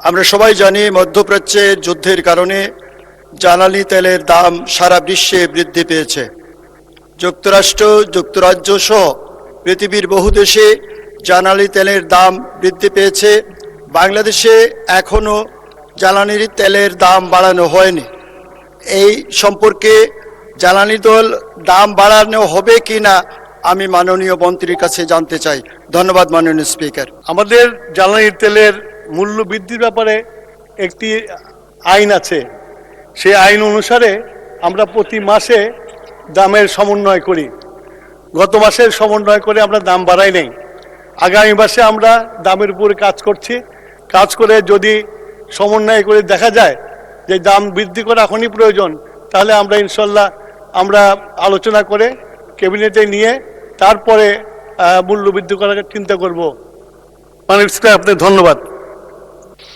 আমরা সবাই জানি মধ্যপ্রাচ্যে যুদ্ধের কারণে জ্বালানি তেলের দাম সারা বিশ্বে বৃদ্ধি পেয়েছে। যুক্তরাজ্য সহ পৃথিবীর বহু দেশে জ্বালানি তেলের দাম বৃদ্ধি পেয়েছে। বাংলাদেশে এখনও জ্বালানির তেলের দাম বাড়ানো হয়নি। এই সম্পর্কে জ্বালানি তেল দাম বাড়ানো হবে কি না আমি মাননীয় মন্ত্রীর কাছে জানতে চাই। ধন্যবাদ মাননীয় স্পিকার। আমাদের জ্বালানির তেলের মূল্য বৃদ্ধির ব্যাপারে একটি আইন আছে। সেই আইন অনুসারে আমরা প্রতি মাসে দামের সমন্বয় করি। গত মাসের সমন্বয় করে আমরা দাম বাড়াই নাই। আগামী মাসে আমরা দামের উপরে কাজ করছি। কাজ করে যদি সমন্বয় করে দেখা যায় যে দাম বৃদ্ধি করা এখনই প্রয়োজন, তাহলে আমরা ইনশাল্লাহ আমরা আলোচনা করে ক্যাবিনেটে নিয়ে তারপরে মূল্য বৃদ্ধি করার চিন্তা করব। মানে আপনাকে ধন্যবাদ।